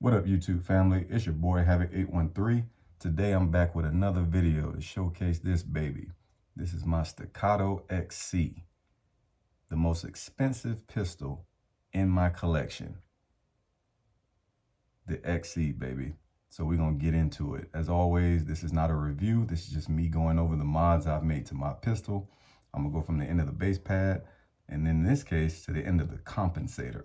What up, YouTube family? It's your boy Havoc813. Today I'm back with another video to showcase this baby. This is my Staccato XC, the most expensive pistol in my collection. The XC, baby. So we're gonna get into it. As always, this is not a review. This is just me going over the mods I've made to my pistol. I'm gonna go from the end of the base pad, and in this case, to the end of the compensator.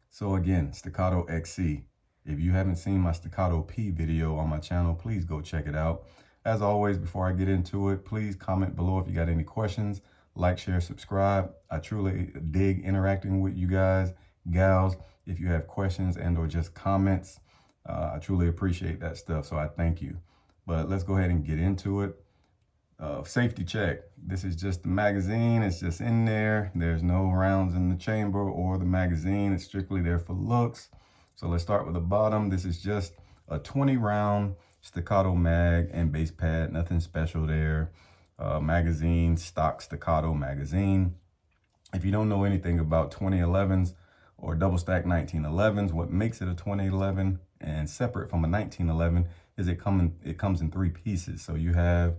So again, Staccato XC. If you haven't seen my Staccato P video on my channel, please go check it out. As always, before I get into it, please comment below if you got any questions. Like, share, subscribe. I truly dig interacting with you guys, gals. If you have questions and or just comments, I truly appreciate that stuff, so I thank you. But let's go ahead and get into it. Safety check. This is just the magazine. It's just in there. There's no rounds in the chamber or the magazine. It's strictly there for looks. So let's start with the bottom. This is just a 20 round Staccato mag and base pad. Nothing special there. Magazine, stock Staccato magazine. If you don't know anything about 2011s or double stack 1911s, what makes it a 2011 and separate from a 1911 is it comes in three pieces. So you have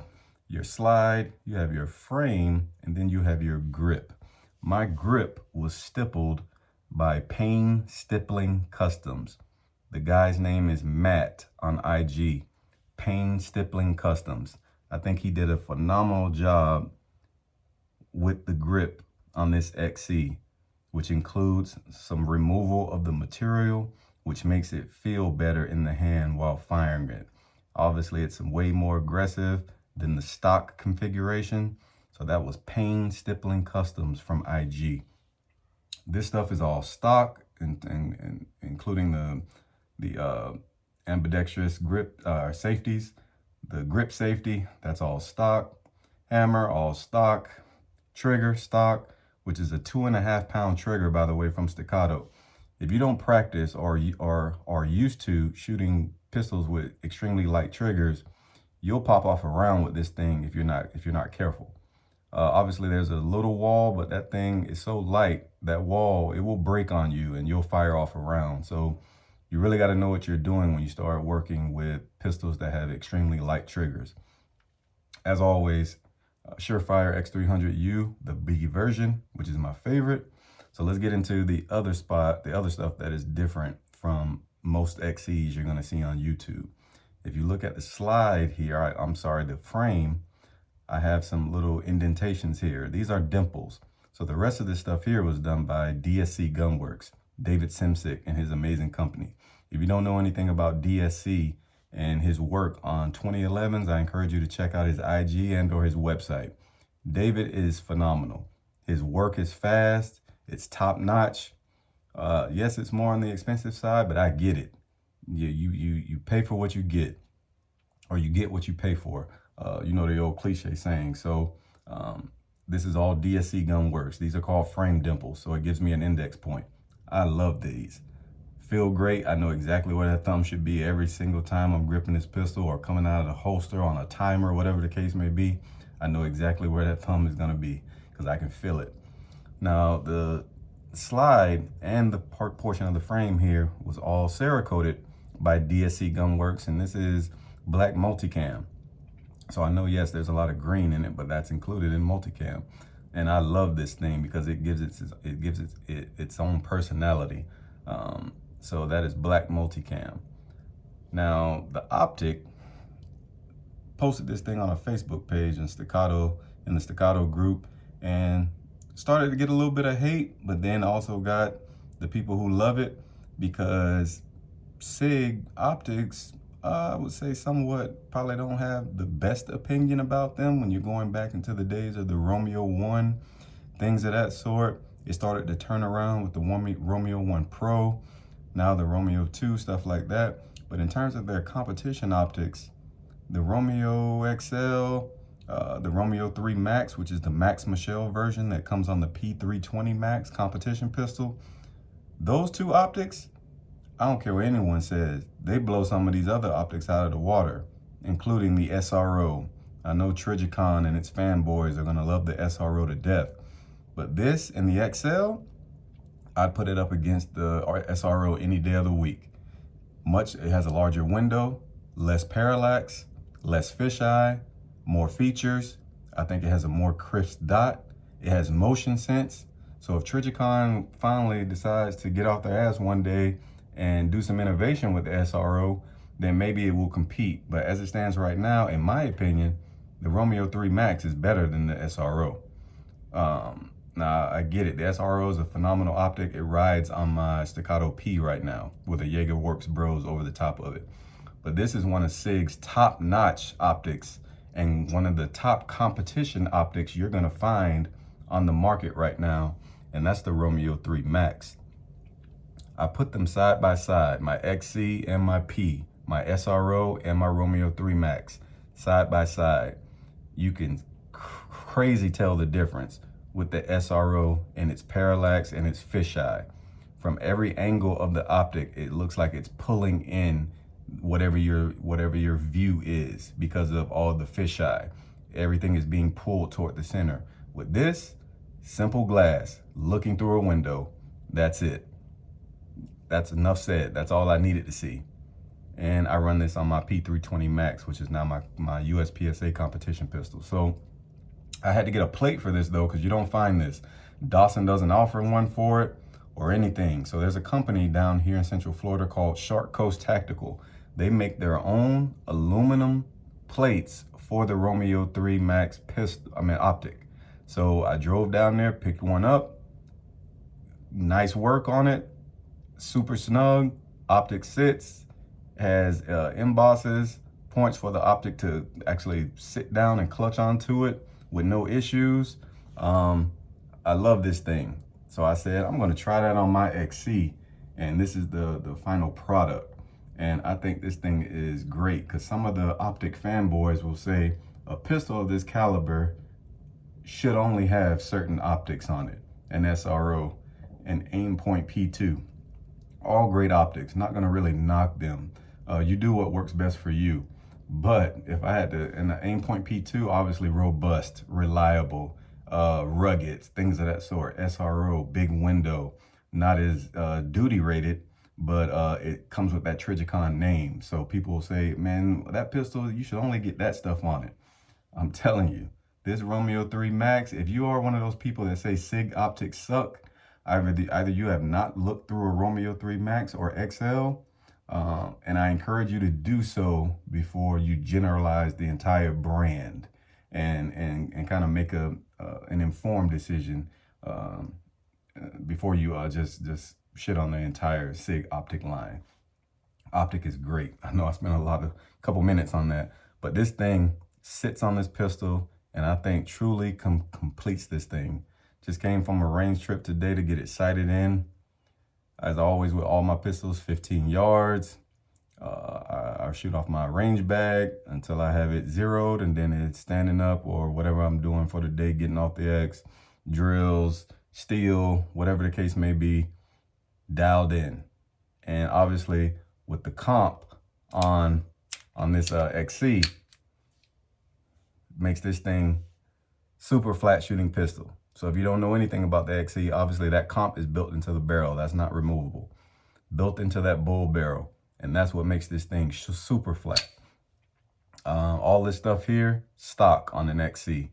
your slide, you have your frame, and then you have your grip. My grip was stippled by Payne Stippling Customs. The guy's name is Matt on IG, Payne Stippling Customs. I think he did a phenomenal job with the grip on this XC, which includes some removal of the material, which makes it feel better in the hand while firing it. Obviously, it's way more aggressive than the stock configuration. So that was Payne Stippling Customs from IG. This stuff is all stock, and including the ambidextrous grip safeties, the grip safety, that's all stock. Hammer, all stock. Trigger, stock, which is a 2.5 pound trigger, by the way, from Staccato. If you don't practice or are used to shooting pistols with extremely light triggers, you'll pop off a round with this thing if you're not careful. Obviously, there's a little wall, but that thing is so light, that wall, it will break on you and you'll fire off a round. So you really got to know what you're doing when you start working with pistols that have extremely light triggers. As always, Surefire X300U, the B version, which is my favorite. So let's get into the other stuff that is different from most XCs you're going to see on YouTube. If you look at the slide here, the frame, I have some little indentations here. These are dimples. So the rest of this stuff here was done by DSC Gunworks, David Simsick and his amazing company. If you don't know anything about DSC and his work on 2011s, I encourage you to check out his IG and or his website. David is phenomenal. His work is fast. It's top notch. Yes, it's more on the expensive side, but I get it. You pay for what you get, or you get what you pay for. You know the old cliche saying. So this is all DSC Gunworks. These are called frame dimples, so it gives me an index point. I love these. Feel great. I know exactly where that thumb should be every single time I'm gripping this pistol or coming out of the holster on a timer, whatever the case may be. I know exactly where that thumb is going to be because I can feel it. Now, the slide and the portion of the frame here was all Cerakoted by DSC Gunworks, and this is black multicam. So I know, yes, there's a lot of green in it, but that's included in multicam. And I love this thing because it gives its own personality. So that is black multicam. Now, the Optic posted this thing on a Facebook page in the Staccato group, and started to get a little bit of hate, but then also got the people who love it because Sig Optics, I would say somewhat probably don't have the best opinion about them when you're going back into the days of the Romeo 1, things of that sort. It started to turn around with the Romeo 1 Pro, now the Romeo 2, stuff like that. But in terms of their competition optics, the Romeo XL, the Romeo 3 Max, which is the Max Michel version that comes on the P320 Max competition pistol, those two optics, I don't care what anyone says, they blow some of these other optics out of the water, including the SRO. I know Trigicon and its fanboys are gonna love the SRO to death, but this and the XL, I'd put it up against the SRO any day of the week. It has a larger window, less parallax, less fisheye, more features. I think it has a more crisp dot. It has motion sense. So if Trijicon finally decides to get off their ass one day and do some innovation with the SRO, then maybe it will compete. But as it stands right now, in my opinion, the Romeo 3 Max is better than the SRO. Now, I get it. The SRO is a phenomenal optic. It rides on my Staccato P right now with a Gunworks Bros over the top of it. But this is one of Sig's top-notch optics and one of the top competition optics you're going to find on the market right now, and that's the Romeo 3 Max. I put them side by side, my XC and my P, my SRO and my Romeo 3 Max, side by side. You can crazy tell the difference with the SRO and its parallax and its fisheye. From every angle of the optic, it looks like it's pulling in whatever your view is because of all the fisheye. Everything is being pulled toward the center. With this, simple glass, looking through a window, that's it. That's enough said. That's all I needed to see. And I run this on my P320 Max, which is now my USPSA competition pistol. So I had to get a plate for this though, because you don't find this. Dawson doesn't offer one for it or anything. So there's a company down here in Central Florida called Shark Coast Tactical. They make their own aluminum plates for the Romeo 3 Max optic. So I drove down there, picked one up. Nice work on it. Super snug. Optic sits. Has embosses, points for the optic to actually sit down and clutch onto it with no issues. I love this thing. So I said, I'm going to try that on my XC. And this is the final product. And I think this thing is great because some of the optic fanboys will say a pistol of this caliber should only have certain optics on it. An SRO, an aim point P2. All great optics, not going to really knock them. You do what works best for you. But if I had to, and the aim point P2, obviously robust, reliable, rugged, things of that sort. SRO, big window, not as duty rated, but it comes with that Trijicon name. So people will say, man, that pistol, you should only get that stuff on it. I'm telling you, this Romeo 3 Max, if you are one of those people that say Sig optics suck, either you have not looked through a Romeo 3 Max or XL, and I encourage you to do so before you generalize the entire brand and kind of make an informed decision before you just shit on the entire Sig optic line. Optic is great. I know I spent a couple minutes on that, but this thing sits on this pistol and I think truly completes this thing. Just came from a range trip today to get it sighted in. As always with all my pistols, 15 yards. I shoot off my range bag until I have it zeroed, and then it's standing up or whatever I'm doing for the day, getting off the X, drills, steel, whatever the case may be, dialed in. And obviously with the comp on this XC, makes this thing super flat shooting pistol. So if you don't know anything about the XC, obviously that comp is built into the barrel. That's not removable. Built into that bull barrel. And that's what makes this thing super flat. All this stuff here, stock on an XC.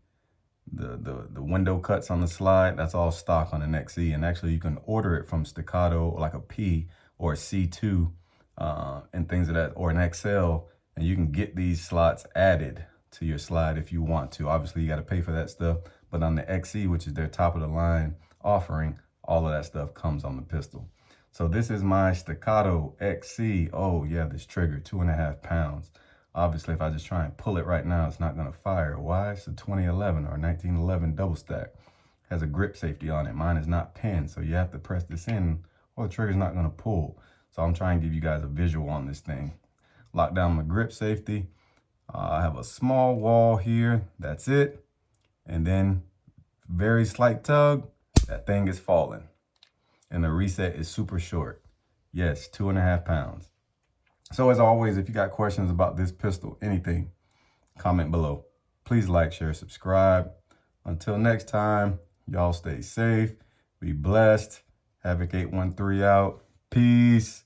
The window cuts on the slide, that's all stock on an XC. And actually you can order it from Staccato, like a P or a C2 and things of that, or an XL. And you can get these slots added to your slide if you want to. Obviously you got to pay for that stuff. But on the XC, which is their top of the line offering, all of that stuff comes on the pistol. So this is my Staccato XC. Oh yeah, this trigger, 2.5 pounds. Obviously, if I just try and pull it right now, it's not gonna fire. Why? It's a 2011 or 1911 double stack. Has a grip safety on it. Mine is not pinned, so you have to press this in or the trigger's not gonna pull. So I'm trying to give you guys a visual on this thing. Lock down my grip safety. I have a small wall here, that's it. And then very slight tug, that thing is falling. And the reset is super short. Yes, 2.5 pounds. So as always, if you got questions about this pistol, anything, comment below. Please like, share, subscribe. Until next time, y'all stay safe, be blessed. Havoc 813 out. Peace.